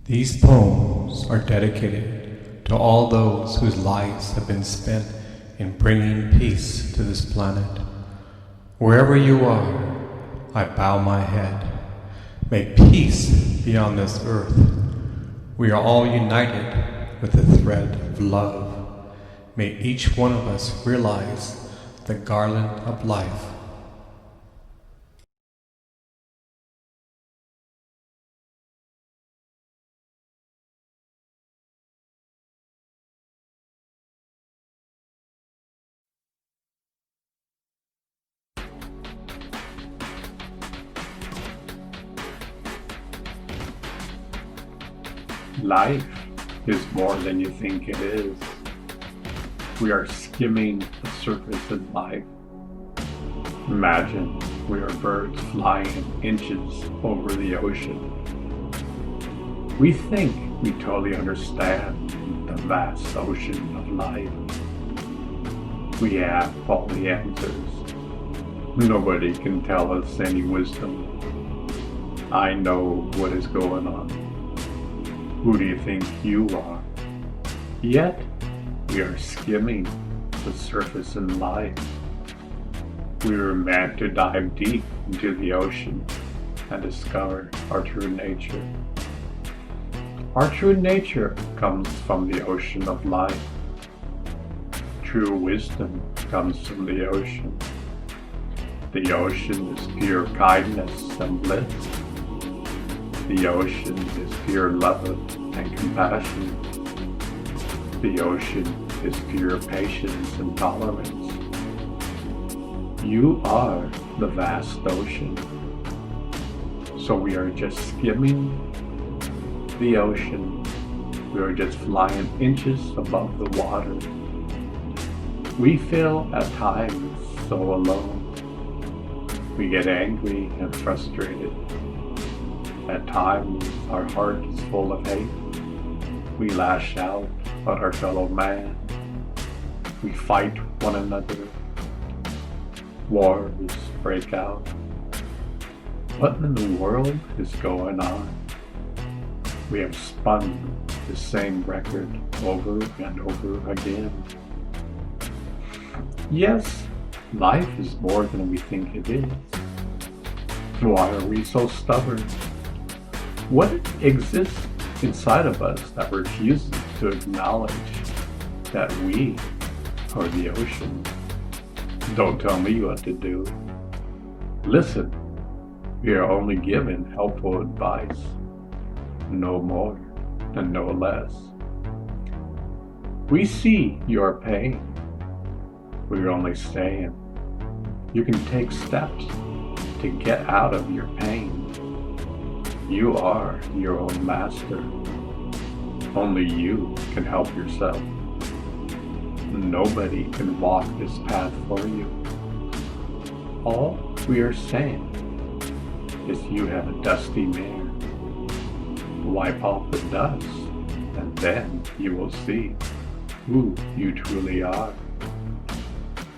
These poems are dedicated to all those whose lives have been spent in bringing peace to this planet. Wherever you are, I bow my head. May peace be on this earth. We are all united with the thread of love. May each one of us realize the garland of life. Life is more than you think it is. We are skimming the surface of life. Imagine we are birds flying inches over the ocean. We think we totally understand the vast ocean of life. We have all the answers. Nobody can tell us any wisdom. I know what is going on. Who do you think you are? Yet, we are skimming the surface in life. We were meant to dive deep into the ocean and discover our true nature. Our true nature comes from the ocean of life. True wisdom comes from the ocean. The ocean is pure kindness and bliss. The ocean is pure love and compassion. The ocean is pure patience and tolerance. You are the vast ocean. So we are just skimming the ocean. We are just flying inches above the water. We feel at times so alone. We get angry and frustrated. At times, our heart is full of hate. We lash out at our fellow man. We fight one another. Wars break out. What in the world is going on? We have spun the same record over and over again. Yes, life is more than we think it is. Why are we so stubborn? What exists inside of us that refuses to acknowledge that we are the ocean? Don't tell me what to do. Listen, we are only given helpful advice, no more and no less. We see your pain. We're only saying you can take steps to get out of your pain. You are your own master. Only you can help yourself. Nobody can walk this path for you. All we are saying is you have a dusty mare. Wipe off the dust, and then you will see who you truly are.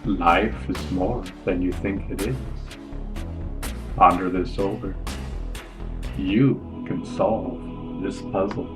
Life is more than you think it is. Ponder this over. You can solve this puzzle.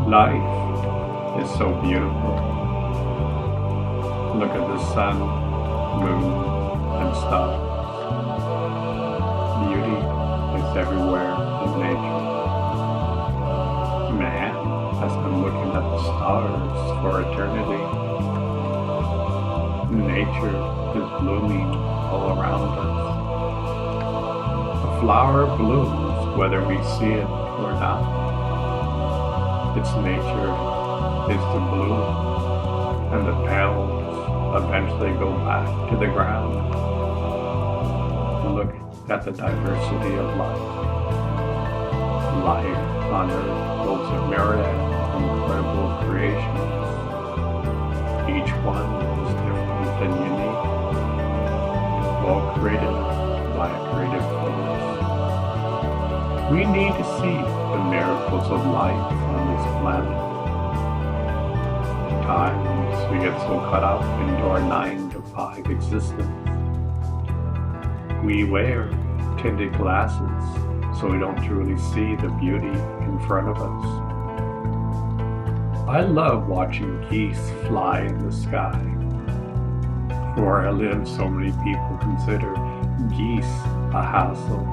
Life is so beautiful. Look at the sun, moon, and stars. Beauty is everywhere in nature. looking at the stars for eternity. Nature is blooming all around us. A flower blooms whether we see it or not. Its nature is to bloom, and the petals eventually go back to the ground. Look at the diversity of life. Life on Earth holds a myriad of incredible creations. Each one is different and unique, all created by a creative force. We need to see the miracles of life on this planet. At times we get so caught up into our 9-to-5 existence. We wear tinted glasses so we don't truly see the beauty in front of us. I love watching geese fly in the sky. Where I live, so many people consider geese a hassle.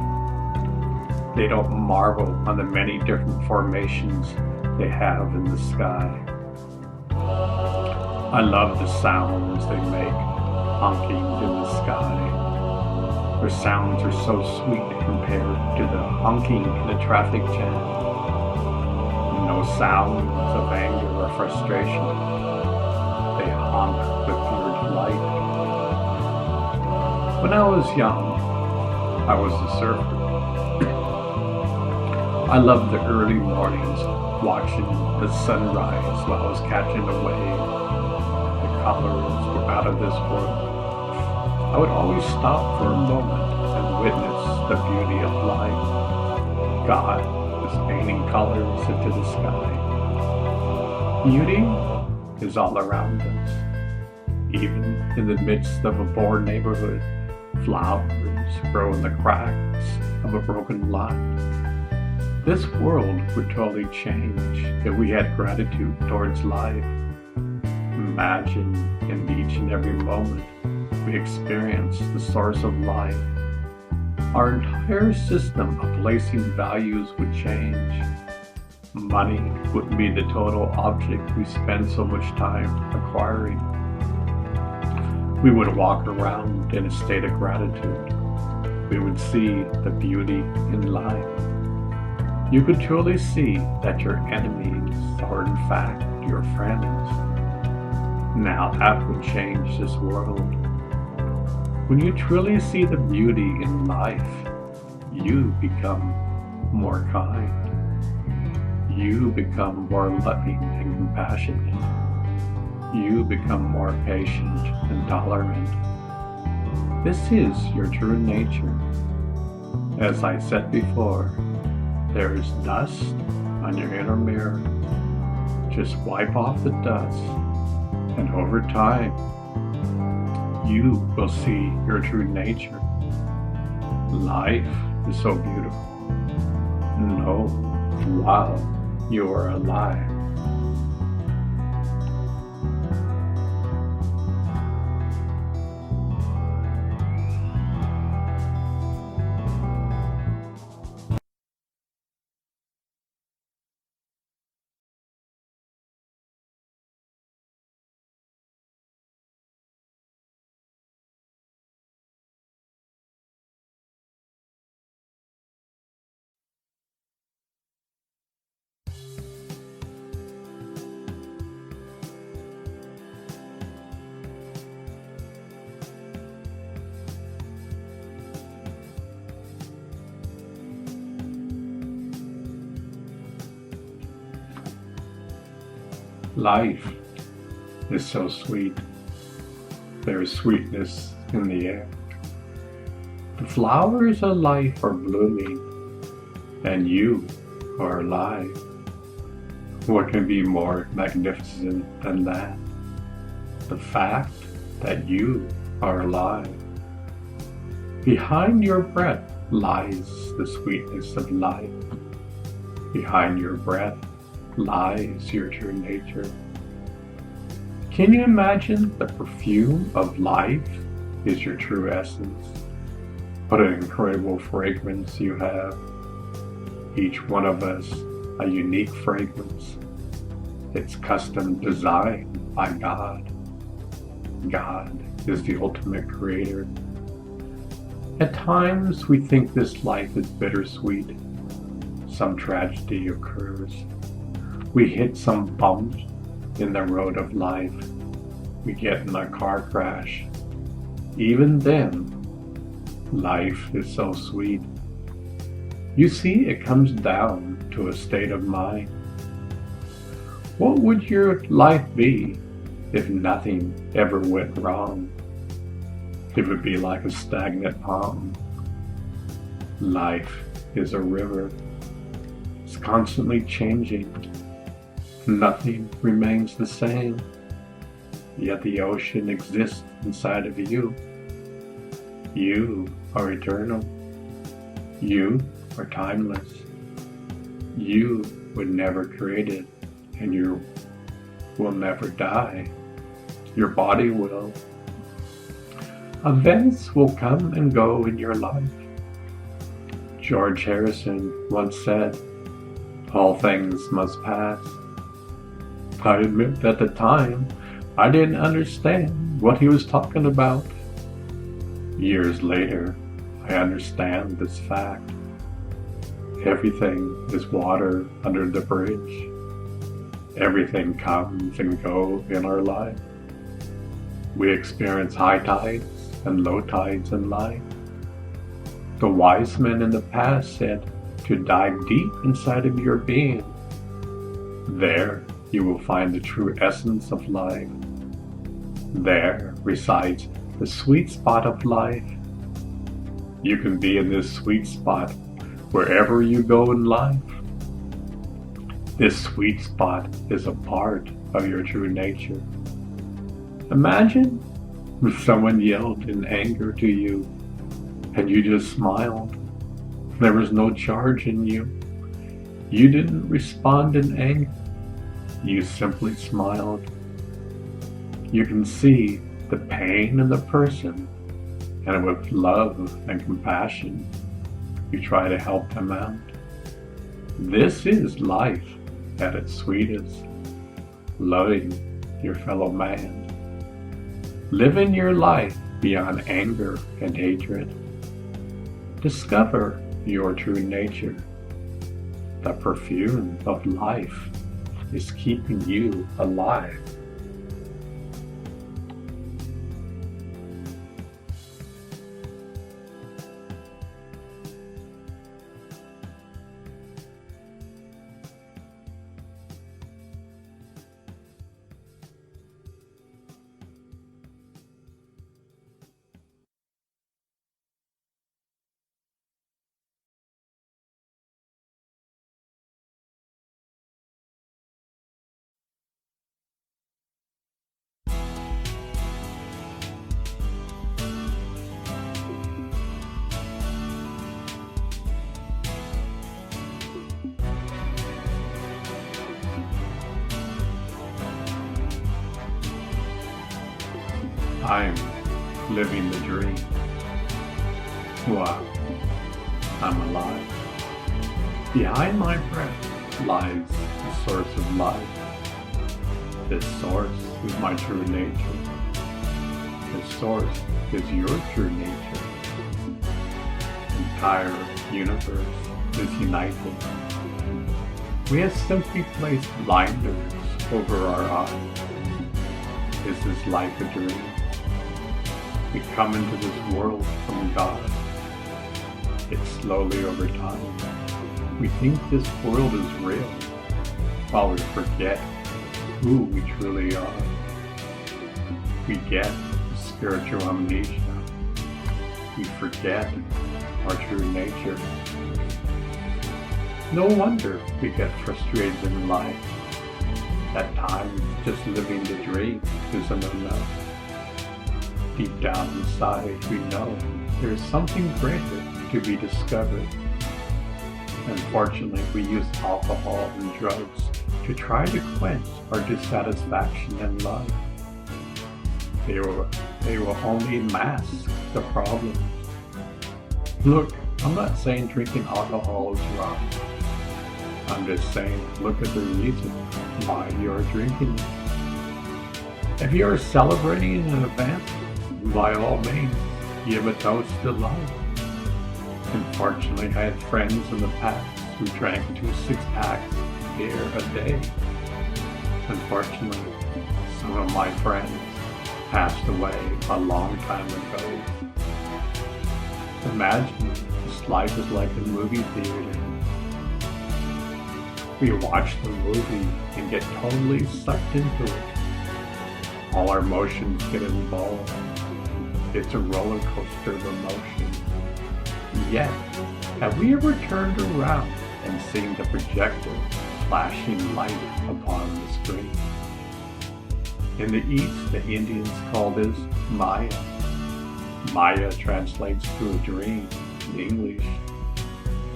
They don't marvel on the many different formations they have in the sky. I love the sounds they make honking in the sky. Their sounds are so sweet compared to the honking in a traffic jam. No sounds of anger or frustration. They honk with pure delight. When I was young, I was a surfer. I loved the early mornings watching the sunrise while I was catching a wave. The colors were out of this world. I would always stop for a moment and witness the beauty of life. God is painting colors into the sky. Beauty is all around us. Even in the midst of a poor neighborhood, flowers grow in the cracks of a broken lot. This world would totally change if we had gratitude towards life. Imagine in each and every moment we experience the source of life. Our entire system of placing values would change. Money would be the total object we spend so much time acquiring. We would walk around in a state of gratitude. We would see the beauty in life. You could truly see that your enemies are in fact your friends. Now that would change this world. When you truly see the beauty in life, you become more kind. You become more loving and compassionate. You become more patient and tolerant. This is your true nature. As I said before, there is dust on your inner mirror. Just wipe off the dust, and over time, you will see your true nature. Life is so beautiful. Know while you are alive. Life is so sweet. There is sweetness in the air. The flowers of life are blooming, and you are alive. What can be more magnificent than that? The fact that you are alive. Behind your breath lies the sweetness of life. Behind your breath lies your true nature. Can you imagine the perfume of life is your true essence? What an incredible fragrance you have. Each one of us a unique fragrance. It's custom designed by God. God is the ultimate creator. At times we think this life is bittersweet. Some tragedy occurs. We hit some bumps in the road of life. We get in a car crash. Even then, life is so sweet. You see, it comes down to a state of mind. What would your life be if nothing ever went wrong? It would be like a stagnant pond. Life is a river. It's constantly changing. Nothing remains the same. Yet the ocean exists inside of you. You are eternal. You are timeless. You were never created, and you will never die. Your body will. Events will come and go in your life. George Harrison once said, "All things must pass." I admit at the time, I didn't understand what he was talking about. Years later, I understand this fact. Everything is water under the bridge. Everything comes and goes in our life. We experience high tides and low tides in life. The wise men in the past said to dive deep inside of your being. There you will find the true essence of life. There resides the sweet spot of life. You can be in this sweet spot wherever you go in life. This sweet spot is a part of your true nature. Imagine if someone yelled in anger to you and you just smiled. There was no charge in you. You didn't respond in anger. You simply smiled. You can see the pain in the person, and with love and compassion, you try to help them out. This is life at its sweetest, loving your fellow man. Living your life beyond anger and hatred. Discover your true nature. The perfume of life is keeping you alive. I'm living the dream. Wow, I'm alive. Behind my breath lies the source of life. This source is my true nature. This source is your true nature. The entire universe is united. We have simply placed blinders over our eyes. Is this life a dream? We come into this world from God. It's slowly over time. We think this world is real, while we forget who we truly are. We get spiritual amnesia. We forget our true nature. No wonder we get frustrated in life. At times, just living the dream isn't enough. Deep down inside, we know there is something greater to be discovered. Unfortunately, we use alcohol and drugs to try to quench our dissatisfaction in life. They will only mask the problem. Look, I'm not saying drinking alcohol is wrong. I'm just saying, look at the reason why you're drinking it. If you're celebrating an event, by all means, give a toast to life. Unfortunately, I had friends in the past who drank 2 6-packs of beer a day. Unfortunately, some of my friends passed away a long time ago. Imagine this life is like a movie theater. We watch the movie and get totally sucked into it. All our emotions get involved. It's a roller coaster of emotion. Yet, have we ever turned around and seen the projector flashing light upon the screen? In the East, the Indians call this Maya. Maya translates to a dream in English.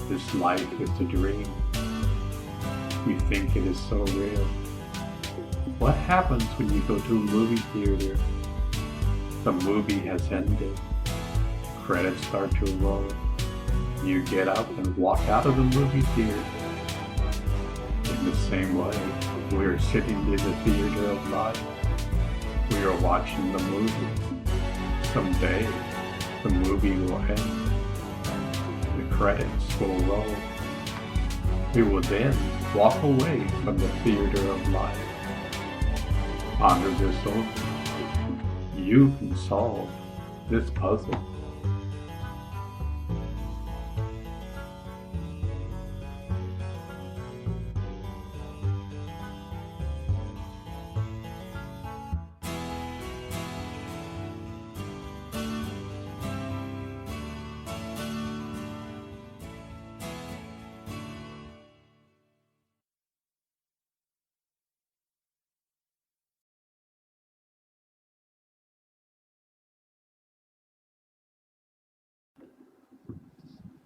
This life is a dream. We think it is so real. What happens when you go to a movie theater? The movie has ended. Credits start to roll. You get up and walk out of the movie theater. In the same way, we are sitting in the theater of life. We are watching the movie. Someday, the movie will end. The credits will roll. We will then walk away from the theater of life. Under this oath, you can solve this puzzle.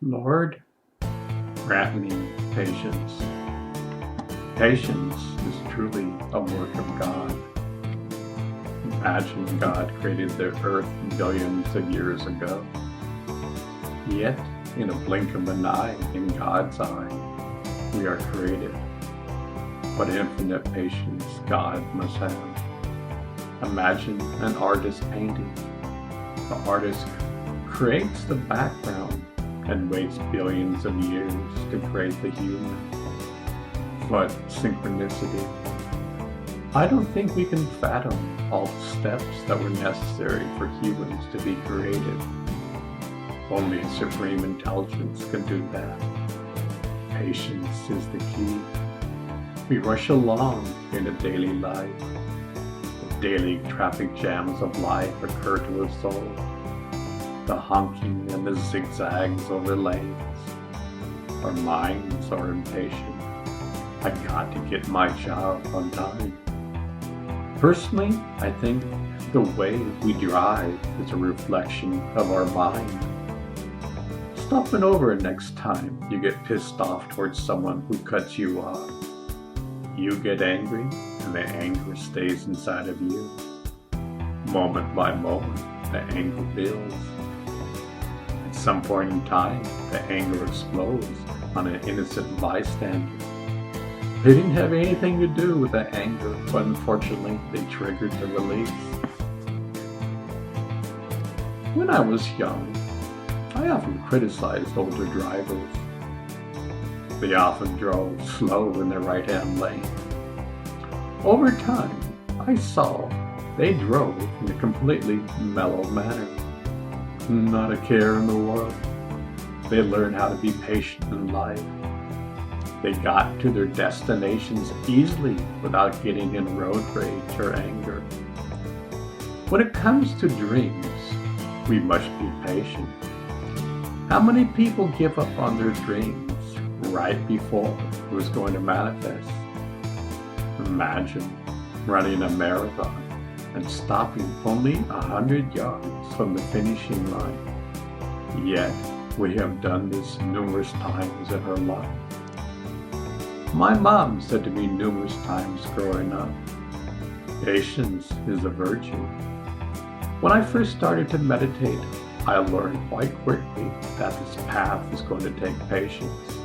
Lord, grant me patience. Patience is truly a work of God. Imagine God created the earth billions of years ago. Yet, in a blink of an eye, in God's eye, we are created. What infinite patience God must have. Imagine an artist painting. The artist creates the background and waits billions of years to create the human. What synchronicity. I don't think we can fathom all the steps that were necessary for humans to be created. Only a supreme intelligence can do that. Patience is the key. We rush along in a daily life. The daily traffic jams of life occur to us all. The honking and the zigzags over lanes. Our minds are impatient. I got to get my job on time. Personally, I think the way we drive is a reflection of our mind. Stop and over next time you get pissed off towards someone who cuts you off. You get angry, and the anger stays inside of you. Moment by moment, the anger builds. At some point in time, the anger explodes on an innocent bystander. They didn't have anything to do with the anger, but unfortunately, they triggered the release. When I was young, I often criticized older drivers. They often drove slow in the right-hand lane. Over time, I saw they drove in a completely mellow manner. Not a care in the world. They learned how to be patient in life. They got to their destinations easily without getting in road rage or anger. When it comes to dreams, we must be patient. How many people give up on their dreams right before it was going to manifest? Imagine running a marathon and stopping only 100 yards from the finishing line. Yet, we have done this numerous times in our life. My mom said to me numerous times growing up, patience is a virtue. When I first started to meditate, I learned quite quickly that this path is going to take patience.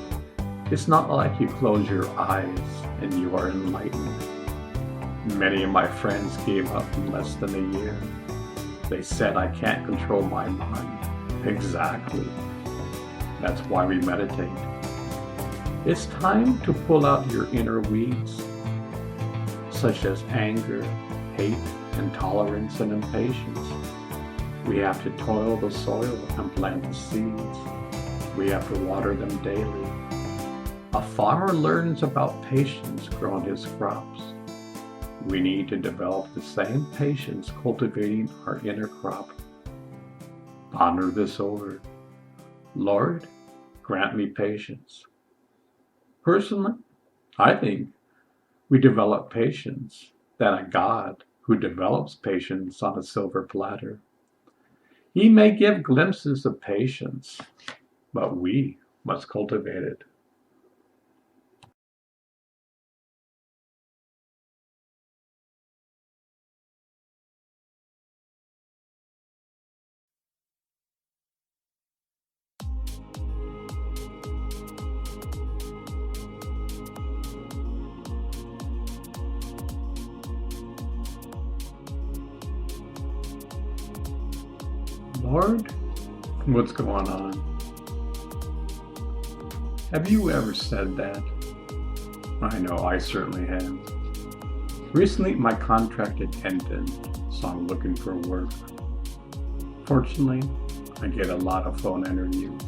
It's not like you close your eyes and you are enlightened. Many of my friends gave up in less than a year. They said I can't control my mind. Exactly. That's why we meditate. It's time to pull out your inner weeds, such as anger, hate, intolerance, and impatience. We have to toil the soil and plant the seeds. We have to water them daily. A farmer learns about patience growing his crops. We need to develop the same patience cultivating our inner crop. Ponder this over. Lord, grant me patience. Personally, I think we develop patience than a God who develops patience on a silver platter. He may give glimpses of patience, but we must cultivate it. Lord, what's going on? Have you ever said that? I know I certainly have. Recently, my contract had ended, so I'm looking for work. Fortunately, I get a lot of phone interviews.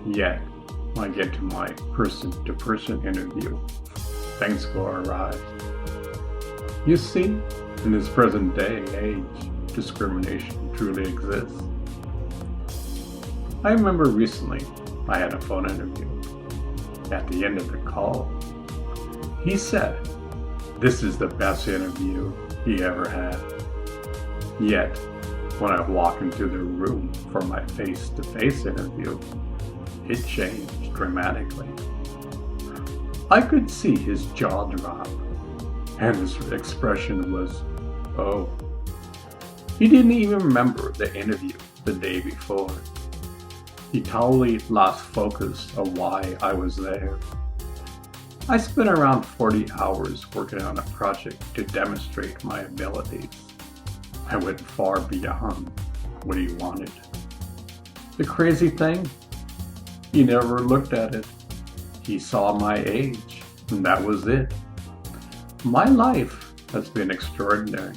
Yet, when I get to my person-to-person interview, things go awry. You see, in this present day and age, discrimination truly exists. I remember recently I had a phone interview. At the end of the call, he said, "This is the best interview he ever had." Yet, when I walked into the room for my face-to-face interview, it changed dramatically. I could see his jaw drop, and his expression was, "Oh." He didn't even remember the interview the day before. He totally lost focus of why I was there. I spent around 40 hours working on a project to demonstrate my abilities. I went far beyond what he wanted. The crazy thing, he never looked at it. He saw my age, and that was it. My life has been extraordinary.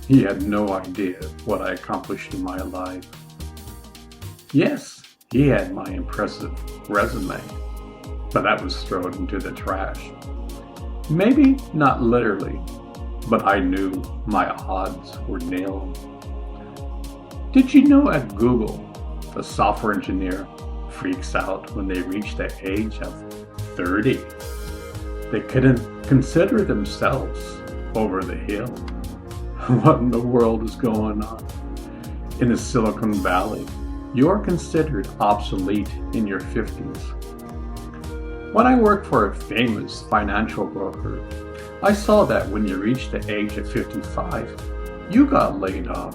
He had no idea what I accomplished in my life. Yes, he had my impressive resume, but that was thrown into the trash. Maybe not literally, but I knew my odds were nil. Did you know at Google, a software engineer freaks out when they reach the age of 30? They couldn't consider themselves over the hill. What in the world is going on? In the Silicon Valley, you're considered obsolete in your 50s. When I worked for a famous financial broker, I saw that when you reached the age of 55, you got laid off.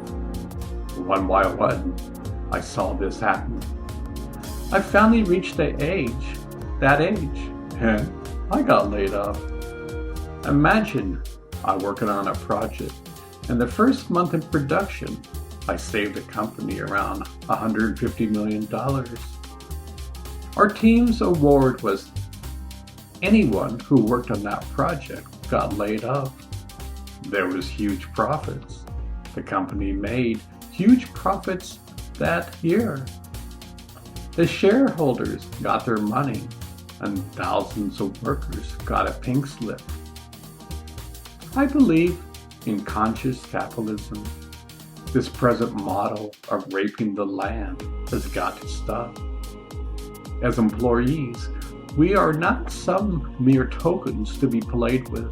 One by one, I saw this happen. I finally reached that age, and I got laid off. Imagine I'm working on a project, and the first month in production, I saved the company around $150 million. Our team's award was anyone who worked on that project got laid off. There was huge profits. The company made huge profits that year. The shareholders got their money, and thousands of workers got a pink slip. I believe in conscious capitalism. This present model of raping the land has got to stop. As employees, we are not some mere tokens to be played with.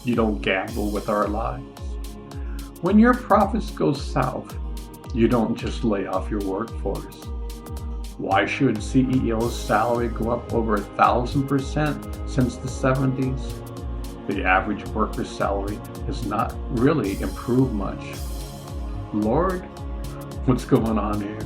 You don't gamble with our lives. When your profits go south, you don't just lay off your workforce. Why should CEO's salary go up over 1,000% since the 70s? The average worker's salary has not really improved much. Lord, what's going on here?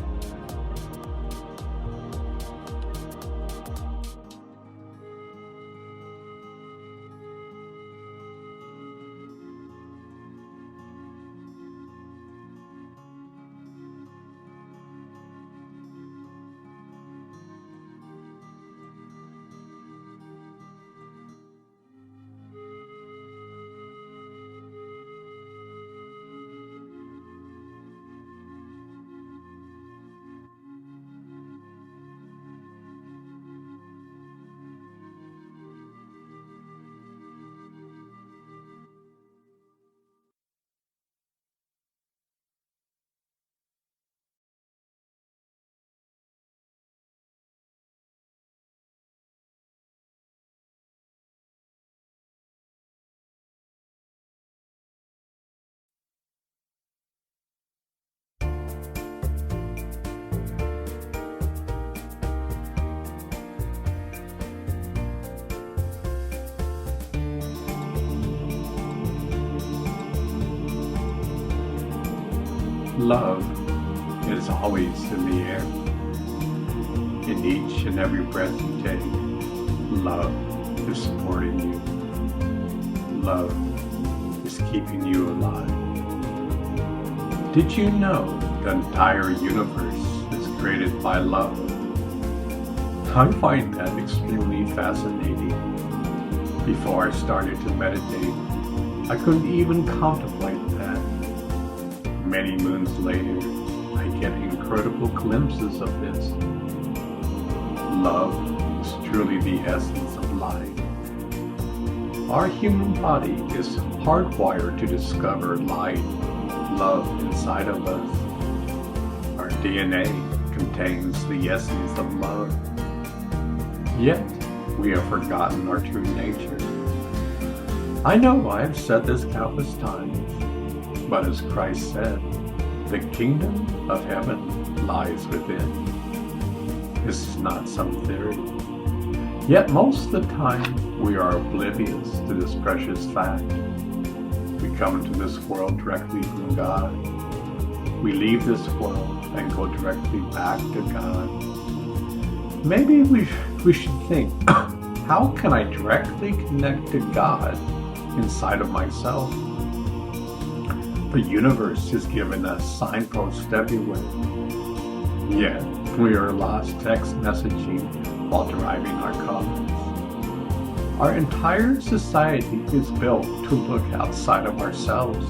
Love is always in the air. In each and every breath you take, love is supporting you. Love is keeping you alive. Did you know the entire universe is created by love? I find that extremely fascinating. Before I started to meditate, I couldn't even contemplate that. Many moons later, I get incredible glimpses of this. Love is truly the essence of life. Our human body is hardwired to discover light, love inside of us. Our DNA contains the essence of love. Yet, we have forgotten our true nature. I know I have said this countless times, but as Christ said, the kingdom of heaven lies within. This is not some theory. Yet most of the time, we are oblivious to this precious fact. We come into this world directly from God. We leave this world and go directly back to God. Maybe we should think, how can I directly connect to God inside of myself? The universe has given us signposts everywhere. Yet, we are lost text messaging while driving our cars. Our entire society is built to look outside of ourselves.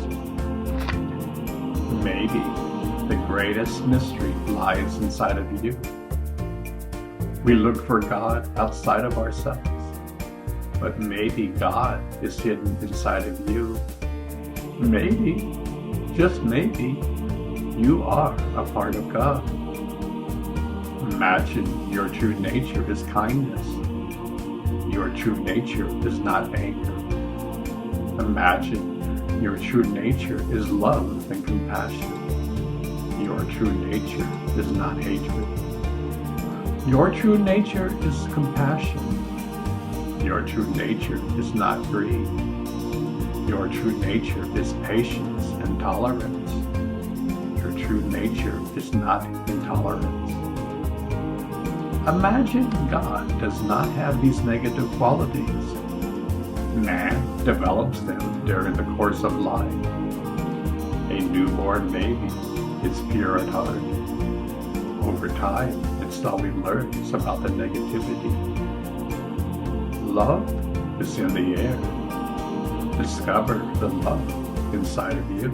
Maybe the greatest mystery lies inside of you. We look for God outside of ourselves, but maybe God is hidden inside of you. Maybe, just maybe, you are a part of God. Imagine your true nature is kindness. Your true nature is not anger. Imagine your true nature is love and compassion. Your true nature is not hatred. Your true nature is compassion. Your true nature is not greed. Your true nature is patience and tolerance. Your true nature is not intolerance. Imagine God does not have these negative qualities. Man develops them during the course of life. A newborn baby is pure at heart. Over time, it slowly learns about the negativity. Love is in the air. Discover the love inside of you.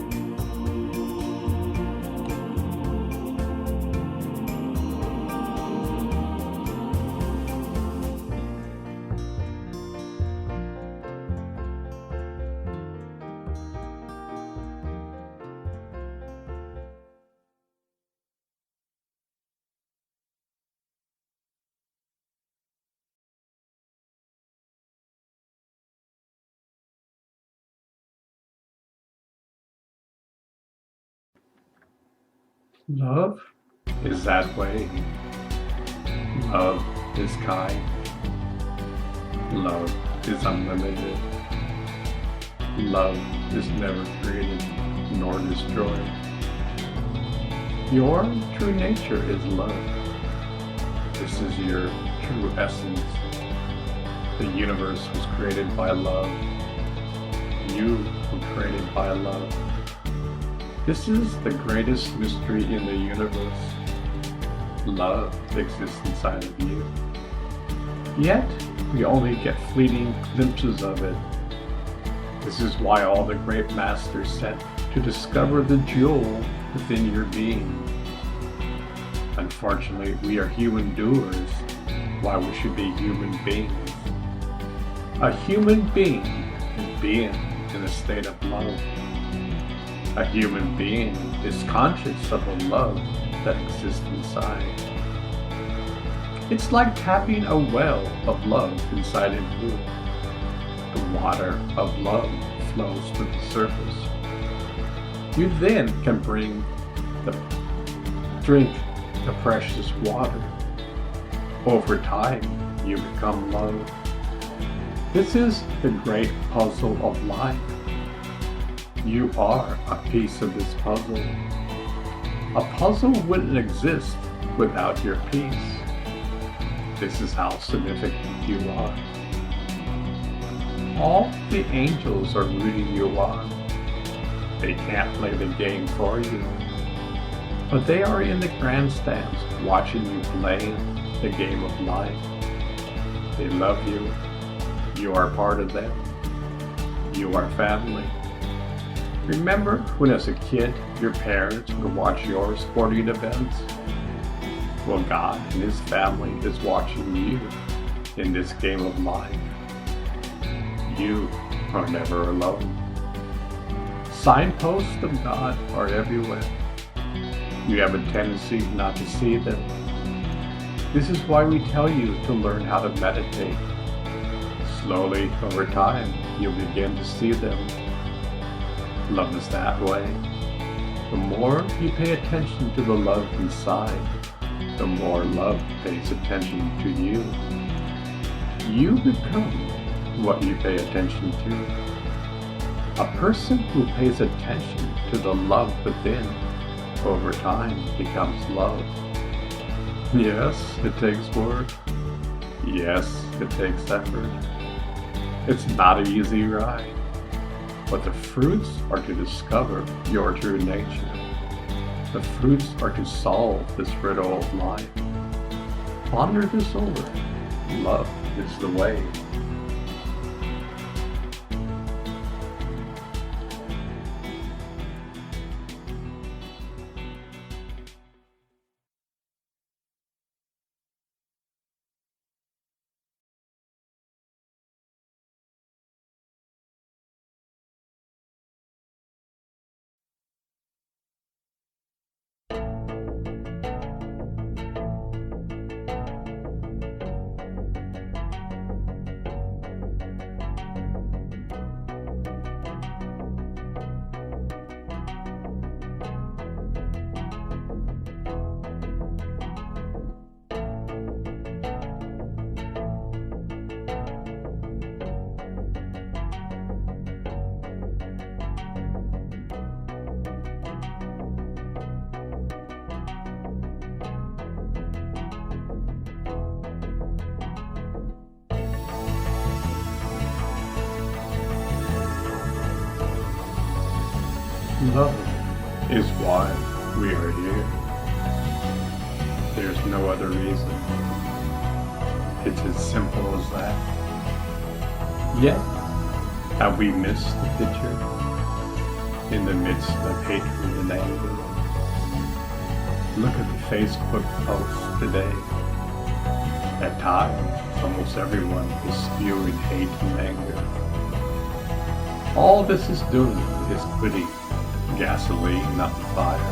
Love is that way. Love is kind. Love is unlimited. Love is never created nor destroyed. Your true nature is love. This is your true essence. The universe was created by love. You were created by love. This is the greatest mystery in the universe. Love exists inside of you. Yet, we only get fleeting glimpses of it. This is why all the great masters said to discover the jewel within your being. Unfortunately, we are human doers, while we should be human beings. A human being is being in a state of love. A human being is conscious of the love that exists inside. It's like tapping a well of love inside of you. The water of love flows to the surface. You then can drink the precious water. Over time, you become love. This is the great puzzle of life. You are a piece of this puzzle. A puzzle wouldn't exist without your peace. This is how significant you are. All the angels are rooting you on. They can't play the game for you, but they are in the grandstands watching you play the game of life. They love you. You are part of them. You are family. Remember when as a kid your parents would watch your sporting events? Well, God and His family is watching you in this game of life. You are never alone. Signposts of God are everywhere. You have a tendency not to see them. This is why we tell you to learn how to meditate. Slowly, over time, you'll begin to see them. Love is that way. The more you pay attention to the love inside, the more love pays attention to you. You become what you pay attention to. A person who pays attention to the love within, over time becomes love. Yes, it takes work. Yes, it takes effort. It's not an easy ride, but the fruits are to discover your true nature. The fruits are to solve this riddle of life. Ponder this over. Love is the way. Love is why we are here. There's no other reason. It's as simple as that. Yet, have we missed the picture in the midst of hatred and anger? Look at the Facebook posts today. At times, almost everyone is spewing hate and anger. All this is doing is putting gasoline on the fire.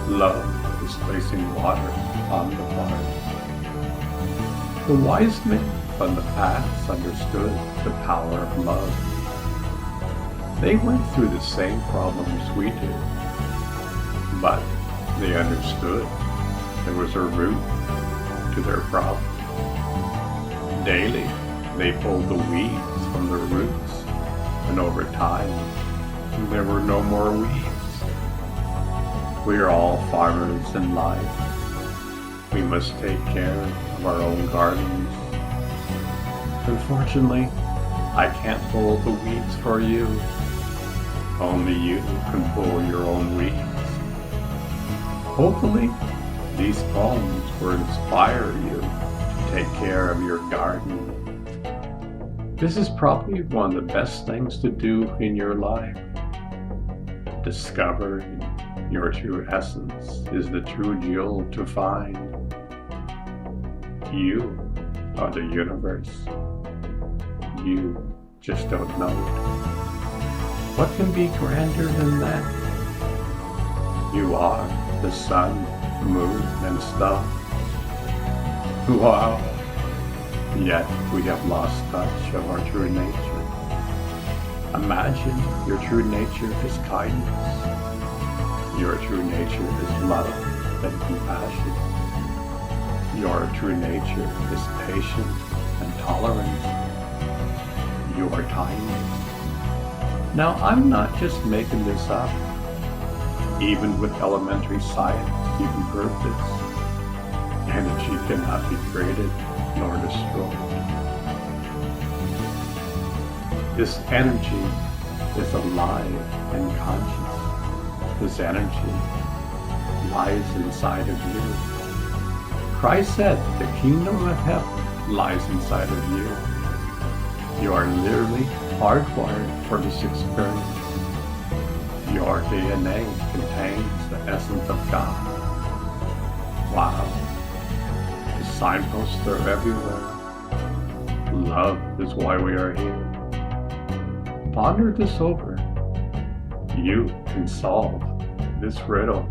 Love is placing water on the fire. The wise men from the past understood the power of love. They went through the same problems we did, but they understood there was a root to their problem. Daily, they pulled the weeds from the roots, and over time, there were no more weeds. We are all farmers in life. We must take care of our own gardens. Unfortunately, I can't pull the weeds for you. Only you can pull your own weeds. Hopefully, these poems will inspire you to take care of your garden. This is probably one of the best things to do in your life. Discovering your true essence is the true jewel to find. You are the universe. You just don't know it. What can be grander than that? You are the sun, moon, and stars. Wow! Yet we have lost touch of our true nature. Imagine your true nature is kindness. Your true nature is love and compassion. Your true nature is patience and tolerance. You are kindness. Now, I'm not just making this up. Even with elementary science, you can prove this. Energy cannot be created nor destroyed. This energy is alive and conscious. This energy lies inside of you. Christ said the kingdom of heaven lies inside of you. You are literally hardwired for this experience. Your DNA contains the essence of God. Wow. The signposts are everywhere. Love is why we are here. Ponder this over. You can solve this riddle.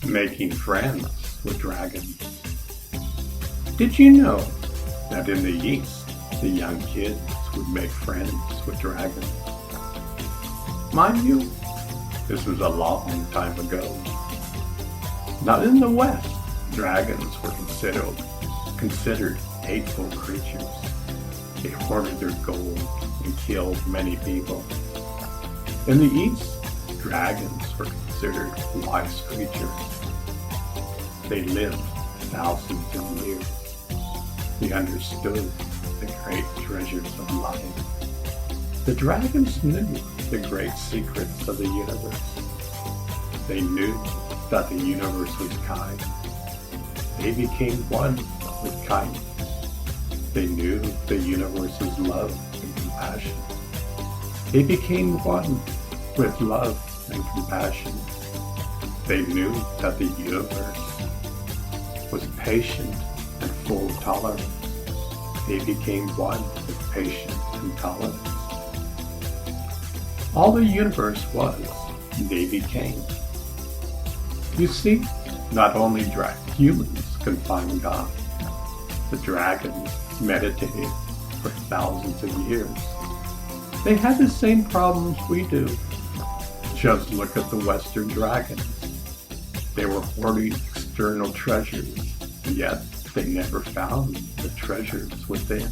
Making friends with dragons. Did you know that in the East, the young kids would make friends with dragons? Mind you, this was a long time ago. Not in the West, dragons were considered hateful creatures. They hoarded their gold and killed many people. In the East, dragons were considered wise creatures. They lived thousands of years. They understood the great treasures of life. The dragons knew the great secrets of the universe. They knew that the universe was kind. They became one with kindness. They knew the universe's love and compassion. They became one with love and compassion. They knew that the universe was patient and full of tolerance. They became one with patience and tolerance. All the universe was, they became. You see, not only humans can find God. The dragons meditated for thousands of years. They had the same problems we do. Just look at the Western dragons. They were hoarding external treasures, yet they never found the treasures within.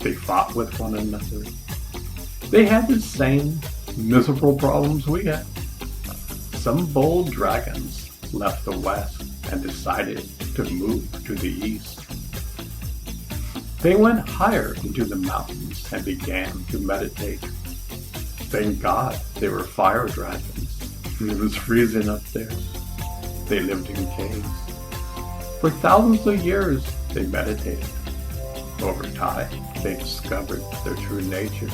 They fought with one another. They had the same miserable problems we had. Some bold dragons left the West and decided to move to the East. They went higher into the mountains and began to meditate. Thank God they were fire dragons. It was freezing up there. They lived in caves. For thousands of years, they meditated. Over time, they discovered their true nature.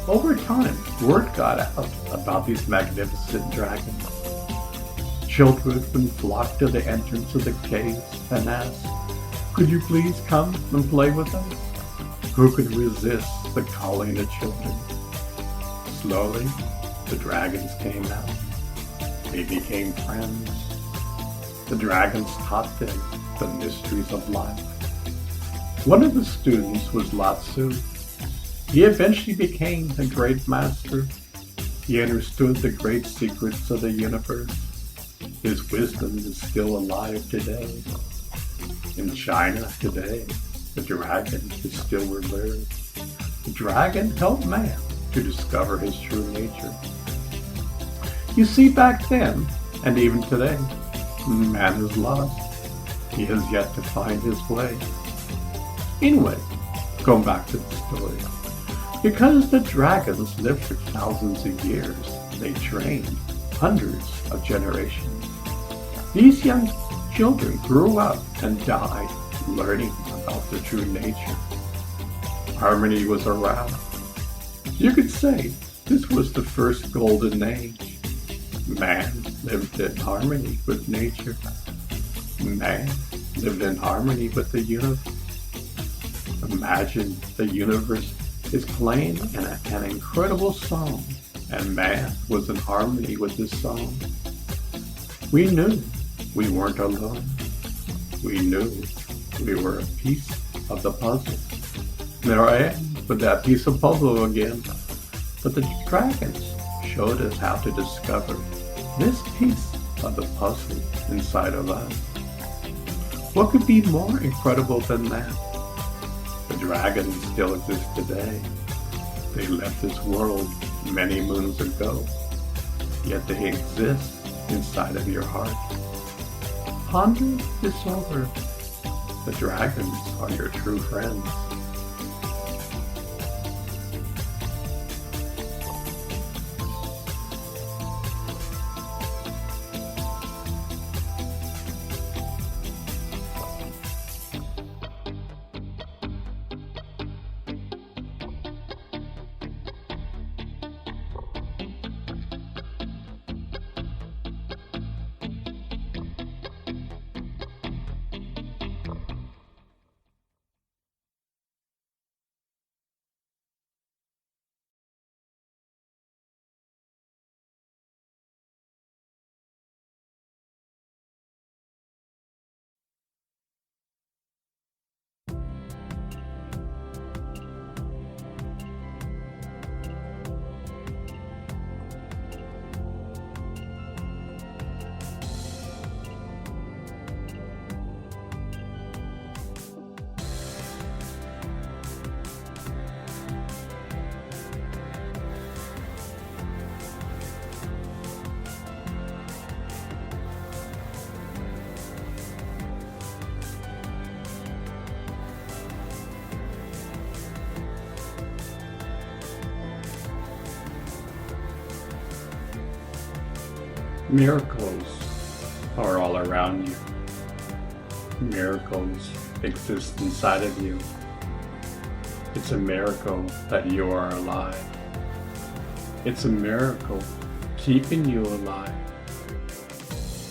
Over time, word got out about these magnificent dragons. Children would flock to the entrance of the caves and ask, "Could you please come and play with us?" Who could resist the calling of children? Slowly, the dragons came out. They became friends. The dragons taught them the mysteries of life. One of the students was Latsu. He eventually became a great master. He understood the great secrets of the universe. His wisdom is still alive today. In China today, the dragon is still revered. The dragon helped man to discover his true nature. You see, back then, and even today, man is lost. He has yet to find his way. Anyway, going back to the story. Because the dragons lived for thousands of years, they trained hundreds of generations. These young children grew up and died learning about the true nature. Harmony was around. You could say this was the first golden age. Man lived in harmony with nature. Man lived in harmony with the universe. Imagine the universe is playing an incredible song, and man was in harmony with this song. We knew we weren't alone. We knew we were a piece of the puzzle. There I am with that piece of puzzle again. But the dragons showed us how to discover this piece of the puzzle inside of us. What could be more incredible than that? The dragons still exist today. They left this world many moons ago, yet they exist inside of your heart. Ponder this over. The dragons are your true friends. Miracles are all around you. Miracles exist inside of you. It's a miracle that you are alive. It's a miracle keeping you alive.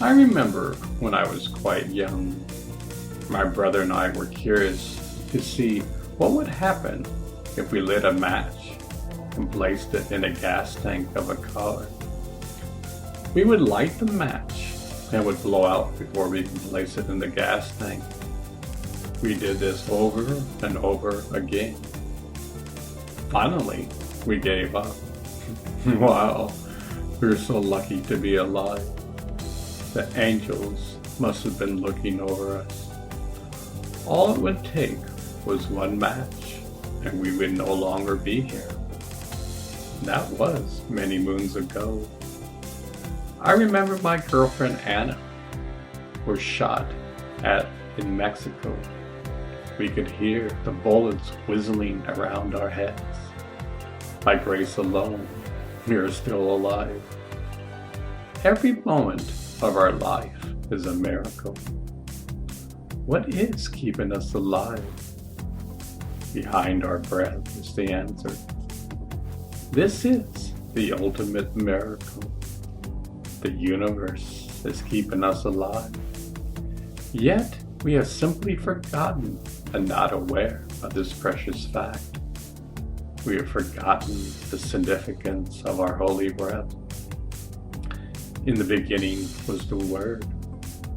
I remember when I was quite young, my brother and I were curious to see what would happen if we lit a match and placed it in a gas tank of a car. We would light the match and it would blow out before we could place it in the gas tank. We did this over and over again. Finally, we gave up. Wow, we were so lucky to be alive. The angels must have been looking over us. All it would take was one match and we would no longer be here. That was many moons ago. I remember my girlfriend Anna was shot at in Mexico. We could hear the bullets whistling around our heads. By grace alone, we are still alive. Every moment of our life is a miracle. What is keeping us alive? Behind our breath is the answer. This is the ultimate miracle. The universe is keeping us alive. Yet we have simply forgotten and not aware of this precious fact. We have forgotten the significance of our holy breath. In the beginning was the Word.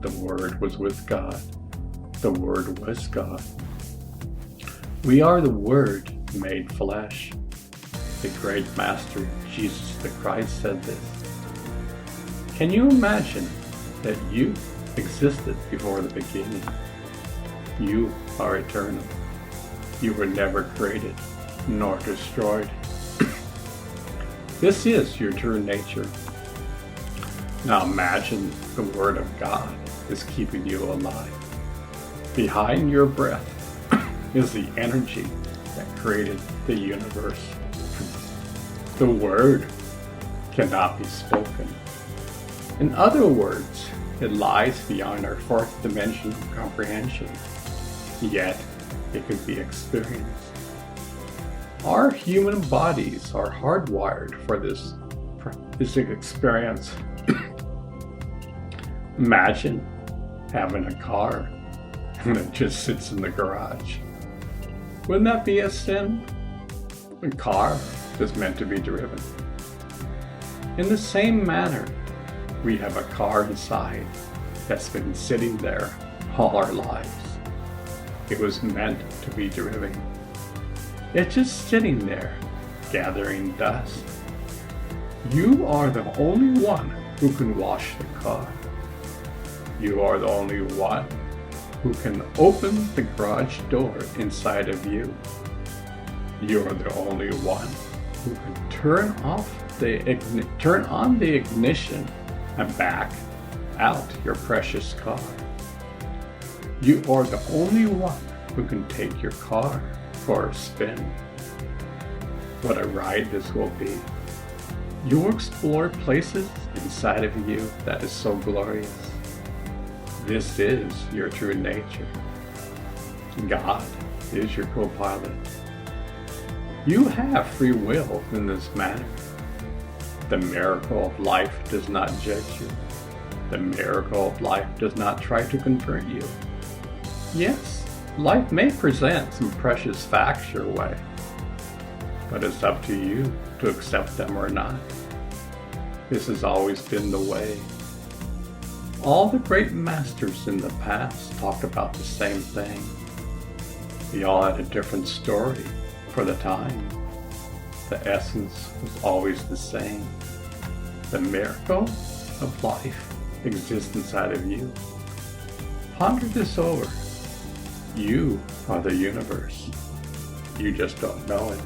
The Word was with God. The Word was God. We are the Word made flesh. The great Master, Jesus the Christ, said this. Can you imagine that you existed before the beginning? You are eternal. You were never created nor destroyed. This is your true nature. Now imagine the Word of God is keeping you alive. Behind your breath is the energy that created the universe. The Word cannot be spoken. In other words, it lies beyond our fourth dimension of comprehension. yet it could be experienced. Our human bodies are hardwired for this experience. Imagine having a car and it just sits in the garage. Wouldn't that be a sin? A car is meant to be driven. In the same manner, we have a car inside that's been sitting there all our lives. It was meant to be driven. It's just sitting there, gathering dust. You are the only one who can wash the car. You are the only one who can open the garage door inside of you. You are the only one who can turn on the ignition and back out your precious car. You are the only one who can take your car for a spin. What a ride this will be. You'll explore places inside of you that is so glorious. This is your true nature. God is your co-pilot. You have free will in this manner. The miracle of life does not judge you. The miracle of life does not try to convert you. Yes, life may present some precious facts your way, but it's up to you to accept them or not. This has always been the way. All the great masters in the past talked about the same thing. They all had a different story for the time. The essence was always the same. The miracle of life exists inside of you. Ponder this over. You are the universe. You just don't know it.